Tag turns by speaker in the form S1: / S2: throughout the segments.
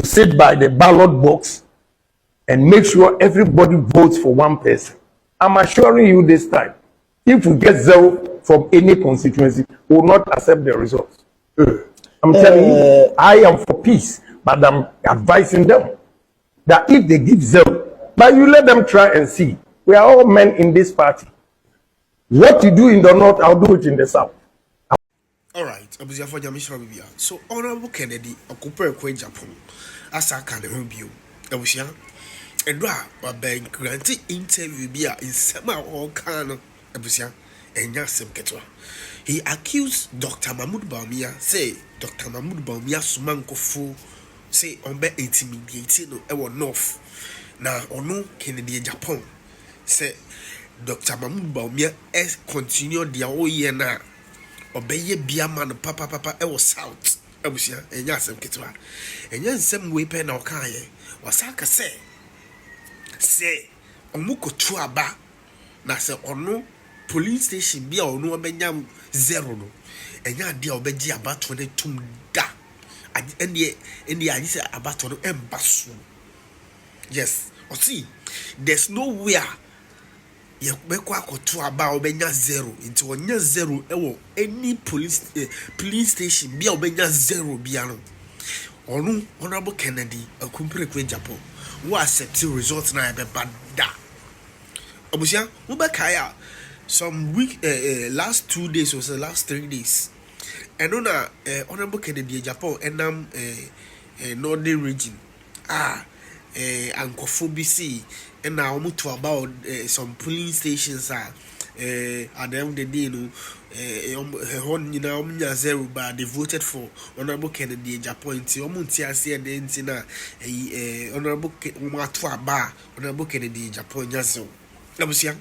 S1: to sit by the ballot box and make sure everybody votes for one person. I'm assuring you this time, if we get 0 from any constituency, we will not accept the results. I'm telling you, I am for peace, but I'm advising them that if they give 0, but you let them try and see. We are all men in this party. What you do in the north, I'll do it in the south.
S2: All right, so Honorable Kennedy, Okupe Kwe Japan, Asaka the review. Ebusia, Edra, but Ben granted interview bia in summer or can Ebusia, and Asem Ketwa. He accused Dr. Mahmoud BAWUMIA, say Dr. Mahmoud BAWUMIA Sumanko Fu, say on be intimidating no north. Now, Ono Kennedy Japan, say Dr. Mahmoud BAWUMIA has continued their whole year now. Obeye biama no papa e was south abusia enya asem ketwa enya nsem we pe na okaye wasaka se omukotu aba na se ono police station bia ono obenya 0 no enya dia obeji abato ne tum da ende ayi se abato no embaso. Yes, or see, there's nowhere ye beko akoto aba obenya 0 into onya 0 ewo any police station bia obenya 0 bia no onu Honorable Kennedy akumpere kwe Japan wo accept results na be bada obusia wo be kaya some week last 2 days or so last 3 days and na Honorable Kennedy Japan enam northern region Ankophobia and now we to about some polling stations at the end of the day, you know, 0, but they voted for Honorable Kennedy Japan. Omuntia said the intina Honorable Honorable Kennedy Japan. Yazo. Nabusia,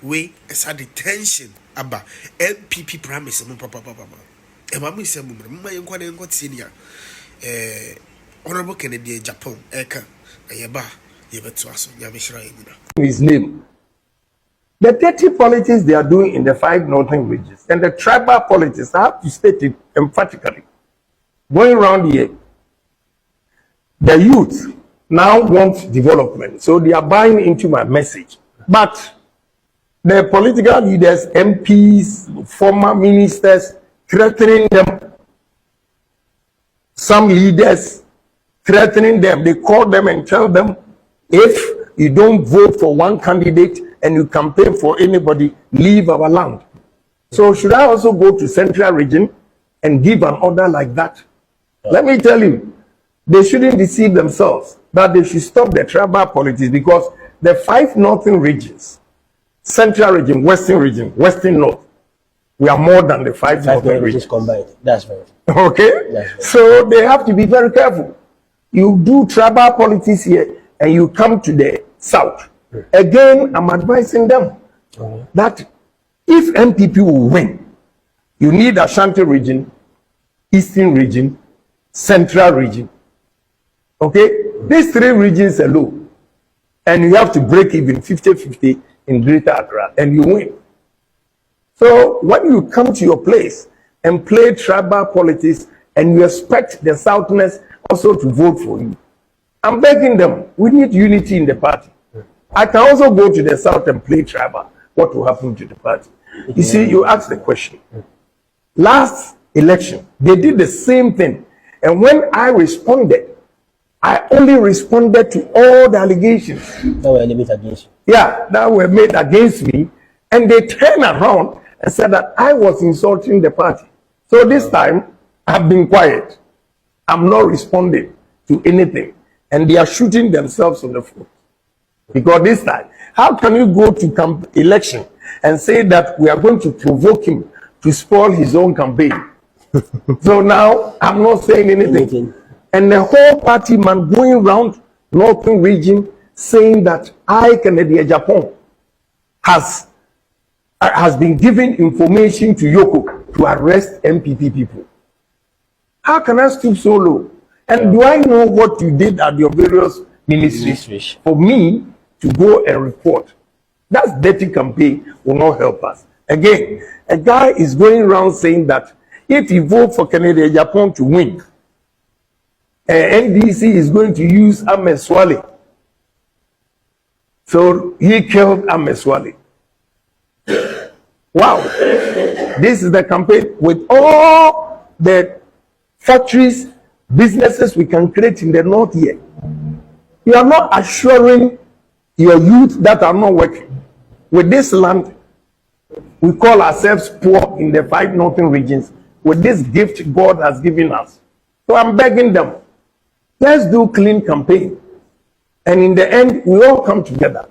S2: we as a detention about MPP promise. Papa. Emami said, "Mama, you got senior Honorable Kennedy Japan. Eka ayaba."
S1: His name. The dirty politics they are doing in the 5 northern regions and the tribal politics, I have to state it emphatically. Going around here, the youth now want development, so they are buying into my message. But the political leaders, MPs, former ministers, threatening them, some leaders threatening them, they call them and tell them, if you don't vote for one candidate and you campaign for anybody, leave our land. So should I also go to Central Region and give an order like that? Let me tell you, they shouldn't deceive themselves, but they should stop the tribal politics, because the 5 northern regions, Central Region, Western North, we are more than the 5 northern regions
S3: combined. That's right.
S1: Okay? That's right. So they have to be very careful. You do tribal politics here, and you come to the south. Again, I'm advising them that if MPP will win, you need Ashanti region, Eastern region, Central region. Okay? These 3 regions alone. And you have to break even 50-50 in Greater Accra, and you win. So when you come to your place and play tribal politics, and you expect the Southerners also to vote for you, I'm begging them, we need unity in the party. I can also go to the south and play tribal. What will happen to the party? You see, you asked the question. Last election, they did the same thing. And when I responded, I only responded to all the allegations
S3: that were made against you.
S1: Yeah, that were made against me. And they turned around and said that I was insulting the party. So this time, I've been quiet. I'm not responding to anything. And they are shooting themselves on the foot. Because this time, how can you go to election and say that we are going to provoke him to spoil his own campaign? So now, I'm not saying anything. And the whole party man going around Northern region saying that Kennedy Japan has been given information to Yoko to arrest MPP people. How can I stoop so low? And do I know what you did at your various ministries for me to go and report? That dirty campaign will not help us. Again, a guy is going around saying that if you vote for Kennedy Japan to win, NDC is going to use An0ther Sh0w D0wn. So he killed An0ther Sh0w D0wn. Wow. This is the campaign with all the factories, businesses we can create in the north here. You are not assuring your youth that are not working. With this land, we call ourselves poor in the 5 northern regions with this gift God has given us. So I'm begging them, let's do clean campaign. And in the end, we all come together.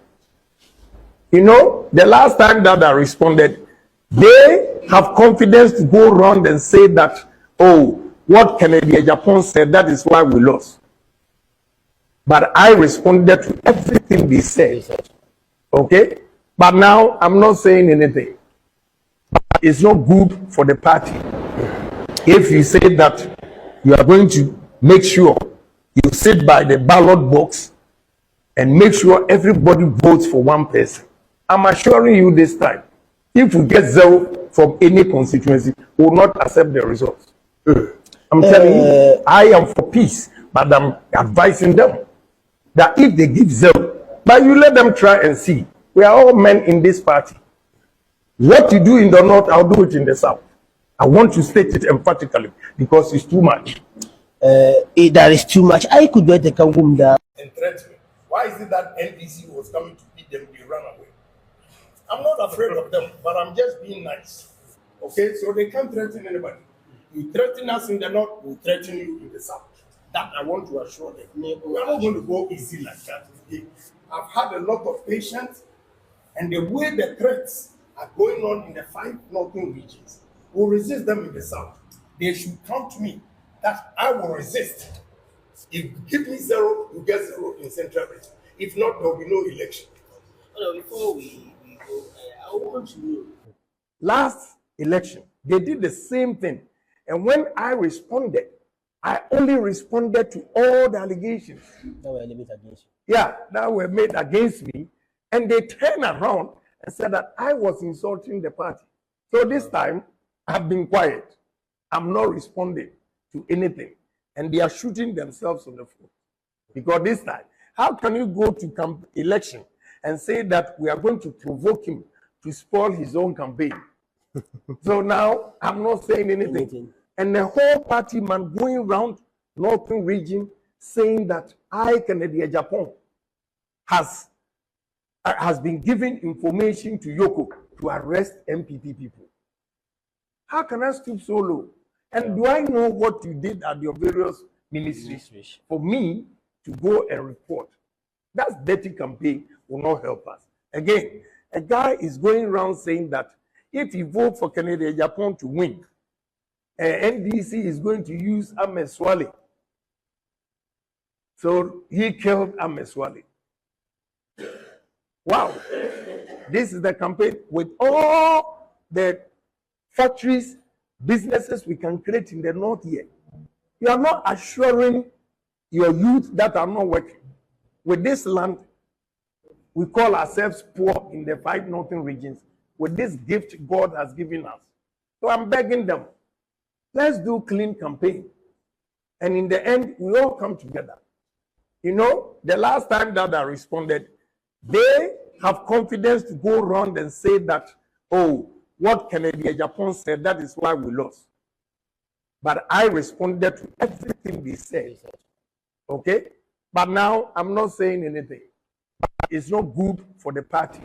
S1: You know, the last time that I responded, they have confidence to go around and say that, oh, what Kennedy Japan said, that is why we lost. But I responded to everything they said. Okay? But now I'm not saying anything. It's not good for the party. If you say that you are going to make sure you sit by the ballot box and make sure everybody votes for one person, I'm assuring you this time, if we get 0 from any constituency, we will not accept the results. I'm telling you, I am for peace, but I'm advising them that if they give 0, but you let them try and see. We are all men in this party. What you do in the north, I'll do it in the south. I want to state it emphatically because it's too much.
S3: That is too much. I could get the Kangumda.
S1: And threaten me. Why is it that NDC was coming to beat them, they ran away? I'm not afraid of them, but I'm just being nice. Okay, so they can't threaten anybody. You threaten us in the north, we threaten you in the south. That I want to assure them. We are not going to go easy like that. Okay? I've had a lot of patience, and the way the threats are going on in the 5 northern regions, we'll resist them in the south. They should come to me that I will resist. If you give me 0, you get 0 in central region. If not, there will be no election.
S3: Before we go, I want to know.
S1: Last election, they did the same thing. And when I responded, I only responded to all the allegations.
S3: That were made against
S1: Yeah, that were made against me. And they turned around and said that I was insulting the party. So this time, I've been quiet. I'm not responding to anything. And they are shooting themselves on the foot. Because this time, how can you go to election and say that we are going to provoke him to spoil his own campaign? So now, I'm not saying anything. And the whole party man going around northern region saying that Kennedy Japan has been giving information to Yoko to arrest MPP people. How can I stoop so low? And do I know what you did at your various ministries for me to go and report? That's dirty campaign will not help us. Again, a guy is going around saying that if you vote for Kennedy Japan to win, NDC is going to use An0ther Sh0w D0wn. So he killed An0ther Sh0w D0wn. Wow. This is the campaign with all the factories, businesses we can create in the north here. You are not assuring your youth that are not working. With this land, we call ourselves poor in the 5 northern regions with this gift God has given us. So I'm begging them, let's do clean campaign. And in the end, we all come together. You know, the last time that I responded, they have confidence to go around and say that, oh, what Kennedy Japan said, that is why we lost. But I responded to everything they said. Okay? But now I'm not saying anything. It's not good for the party.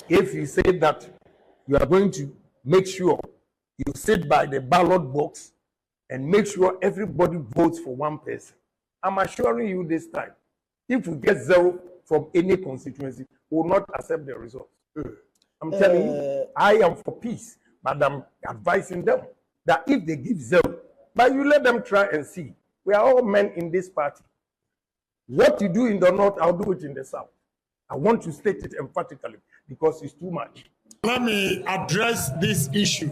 S1: If you say that you are going to make sure you sit by the ballot box and make sure everybody votes for one person, I'm assuring you this time, if we get 0 from any constituency, we will not accept the results. I'm telling you, I am for peace, but I'm advising them that if they give 0, but you let them try and see. We are all men in this party. What you do in the north, I'll do it in the south. I want to state it emphatically because it's too much.
S4: Let me address this issue.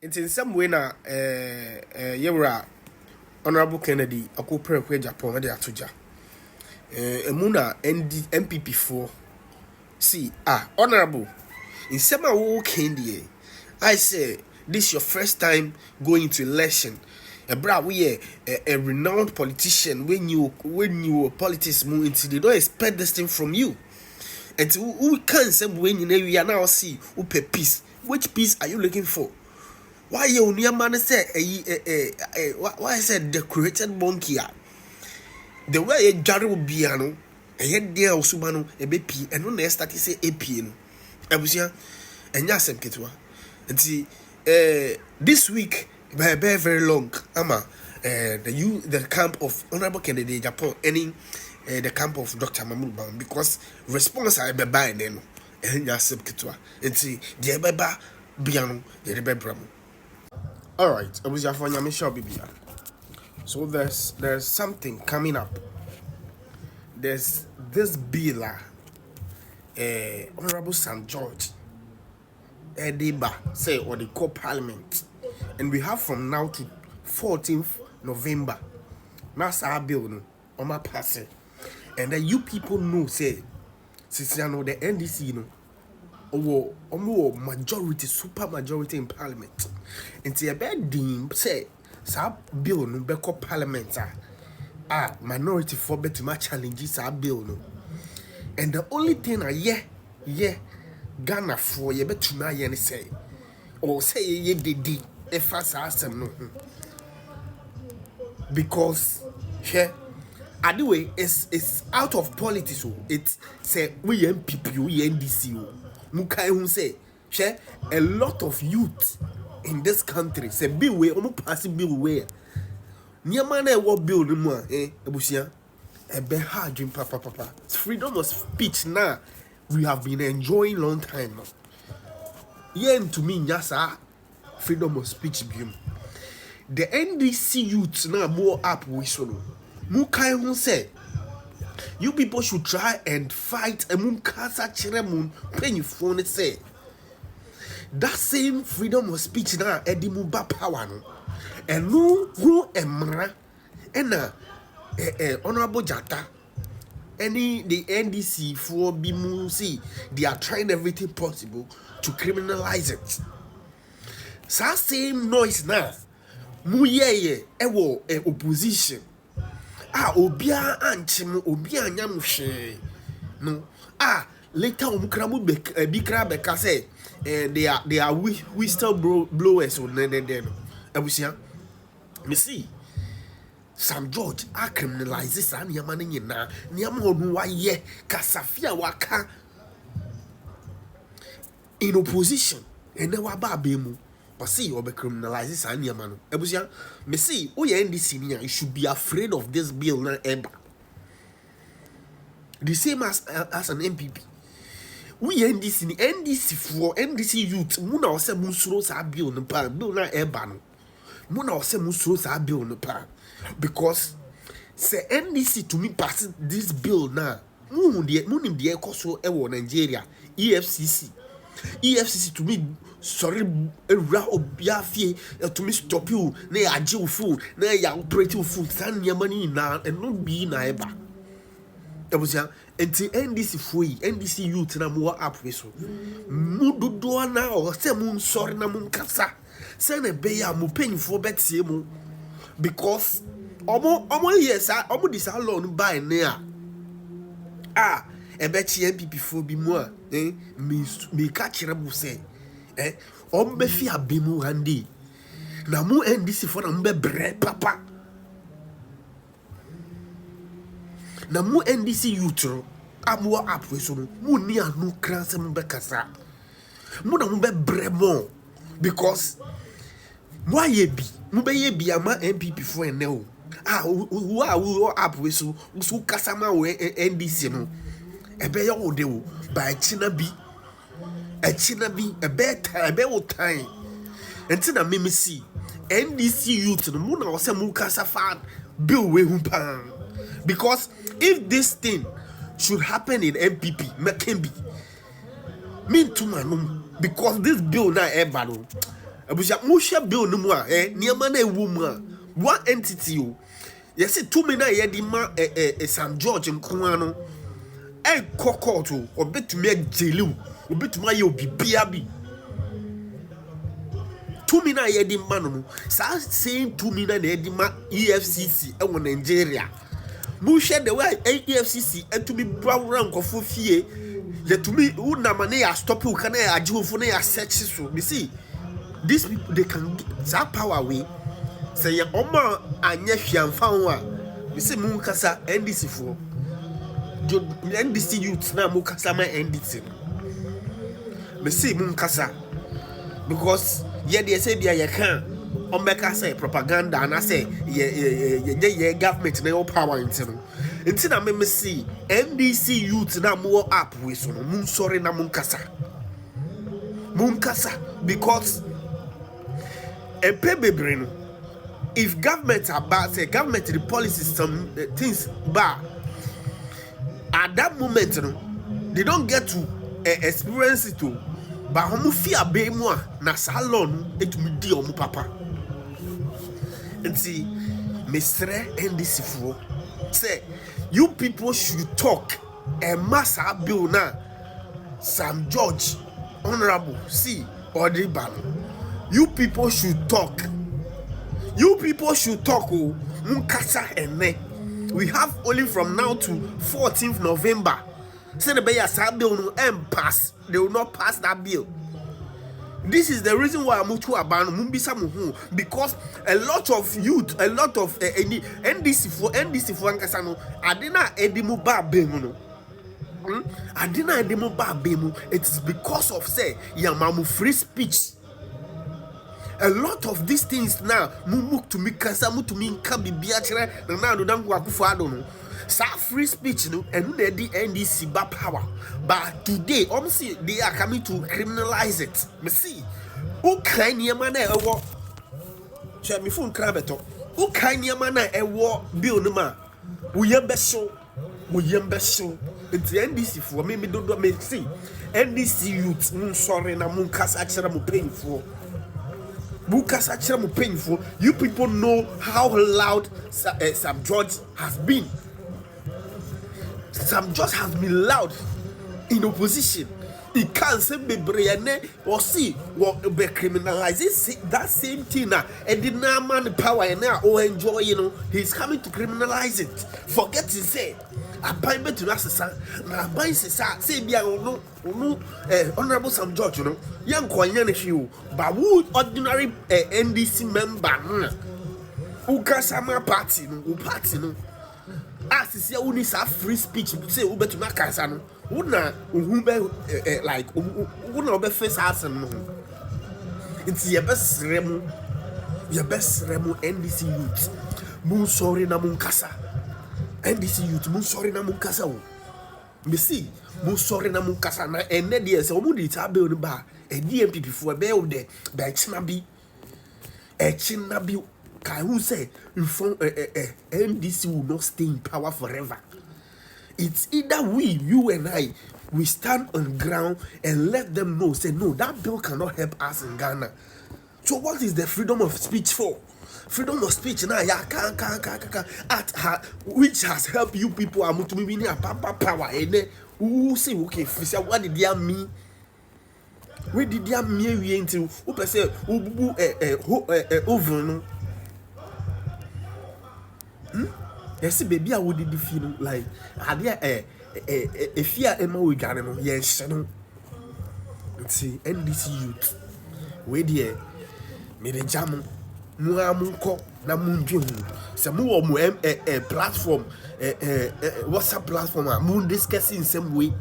S2: In some way na yewra Honorable Kennedy akopere kwa Japan de atoja. Emuna MPP 4. See, Honorable, in some wo Kennedy, I say this your first time going to election. bra we a renowned politician when you politics move into, they don't expect this thing from you. And who can say when you are now see who pay peace? Which peace are you looking for? Why you near man say why I said the created monkey? The way a jar will be ano, a head dear Subano, a BP, and no start to say AP no. Abusia and Asem Ketwa. And see this week very long ama the camp of Honorable Kennedy Japan ending the camp of Dr. Mahmoud Bawumia, because response I be by then and Asem Ketwa. And see the beba biano the bebram. All right, Abusia for Sh0w D0wn. So there's something coming up. There's this bill, Honorable St. George Ediba say or the core parliament, and we have from now to 14th November. That's our bill no on my passing, and then you people know say since you know the NDC majority, super majority in parliament, and see a bad deem say. Sa bill no be parliament minority for better my challenges our bill no, and the only thing Ghana for you better na say or say ye did if Asem no, because here anyway it's out of politics. So it's say we MPP we NDC mukai who say share a lot of youth in this country say bill way omo pass bill way niama na e wo bill no mu ebusia e be hard dream papa freedom of speech now we have been enjoying long time now. Yen to me nyasa freedom of speech biom the NDC youth now more up we so no mu kai hu say you people should try and fight amum kasa chere mun penifo ne say that same freedom of speech now edimuba power no and no who emra and honorable Jata any the NDC for bimu see they are trying everything possible to criminalize it. So same noise now mu ye ewo opposition obia anchim obia anyam hwe no later umkramu bikra beka say they are whistle blowers on then abusia me see St. George criminalize this and yamani na niam onu wa ye kasafia waka in opposition and ne wa ba mu but see you be criminalize this and yamano abusia me see o ye NDC ni you should be afraid of this bill na eba the same as an MPP. We NDC for NDC youth muna ose musuro sa bill no pa bill na eba no muna ose musuro sa bill no pa because say NDC to me pass this bill na munim de ekoso ewo Nigeria EFCC to me sorry ra obiafie to me stop you na ya age food na ya operate food san yamani na and not be na eba ebusia enti NDC foi NDC youth na mo up we so mudodo na o se mun sorry na mun kasa se na be ya mo penfo betie mu because omo yes omo dis law no buy na ebe chi MPP fo bi mu me ka kire bu se omo be fi abemu handi na mu NDC fo na mo be bre papa na mu NDC youth amwa apwe so mu ni anu kranse mu be kasa mu na mu be bremo because mu ayebi mu be yebi ama MPP fo ene o who apwe so kasa ma we NDC no ebe ye wo de wo ba china bi ebe wo time enti na me see NDC youth no mu na wo se mu kasa fa bill we hu pa because if this thing should happen in MPP, McKenby, mean to manum because this bill na ever no. Abuja musha bill no more niama na ewuma one entity o. You see two men na ye di ma St. George nko no. Court o obetumi ajelu, obetumi aye obi bia bi. tumi na yedi ma no sa same tumi na yedi ma EFCC e wo Nigeria mu hwe the way EFCC etumi brawra nkofo fie yetumi unama na ya stop u kana ya agihofo na ya search so me see these people they can that power way say ya oma anya hwiamfa ho a me see mu kasa NDC fo NDC youth na mu kasa ma NDC me see mu kasa because they say bia ye can on make say propaganda and I say ye government na power into na me see NDC youth na more up we so no mun sorry na mun kasa because a bebre no if government are bad say government the policies some things bad at that moment no they don't get to experience it too. But homo fear be mo na salon etumi di omo papa nti mesre NDC fo say you people should talk a massa bill na Sam George honorable see or the ban you people should talk oh munkasa ene we have only from now to 14th November. Say the Bayasa bill no pass. They will not pass that bill. This is the reason why I'm to abandon Mumbisa Muhu because a lot of youth, a lot of NDC for Ankasano, Adina Edimu Ba Bemuno. Adina Edimu Ba Bemu. It is because of say Yamamu free speech. A lot of these things now, Mumuk to Mikasa, Mutumin Kabi Biachre, and now don't go to sa free speech no and the NDC ba power but today see they are coming to criminalize it me see who kind niema na ewo share me phone kra beto who kind niema na ewo bill no ma wo yem be so the NDC for me do me see NDC youth sorry na mun kasa kira mo painful you people know how loud Sam George has been. Sam George has been loud in opposition. He can't say be brayane or see what be criminalizing that same thing now. And the man power and now or enjoy, he's coming to criminalize it. Forget to say I buy me to Nasa, I buy say be no honorable Sam George, young Koyan issue, but who ordinary NDC member who can some party no. As is ya uni sa free speech say ube to makasa no una uhube like una obe face Asem no nti ye best remu NDC youth mun sorry na mun kasa NDC youth mun sorry na mun kasa o me see mun sorry na mun kasa na ene de se omu di ta be oni ba e DMPP fo be o de ba china bi who say NDC will not stay in power forever. It's either you and I, we stand on ground and let them know, say no, that bill cannot help us in Ghana. So what is the freedom of speech for? Freedom of speech now, which has helped you people to be in power. And then who say okay, what did they mean? Where did they mean we into? Who say over? Yes, baby, I would feel like had if you are Emma we got no, yes, no. See, NDC youth, where dear, made a jam, Muamunko, Namunjum, some more platform, WhatsApp platform, moon discussing some way.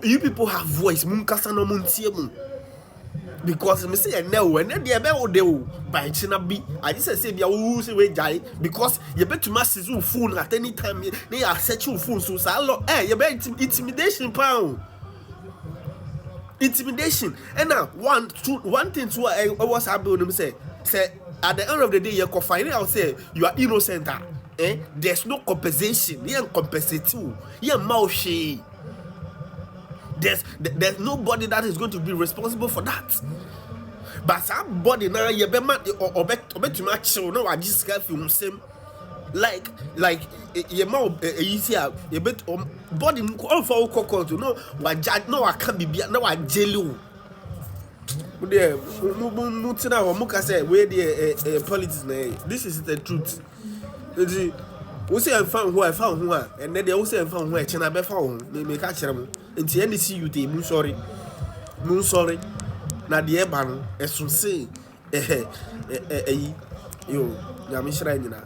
S2: You people have voice, Munkasano Muntiamun. Because me say no when they be do by China be I just say be who say we jai because you bet to mass is phone at any time they are searching phone so you bet intimidation pound intimidation and now one thing to I was happening say at the end of the day you can find out say you are innocent there's no compensation you ain't compensating you mouth there's nobody that is going to be responsible for that. But somebody now you be mad or bet to match no I just get film same like you more easier you bet body all for call to no what judge no I can't be no I jail you There, mutina or muka say where the politics na. This is the truth. We say I found who I found who, and then they also found where China be found. Me catch them. And the NDC you take moon sorry. Na the eba no, esun say yo, ya me shira nyina.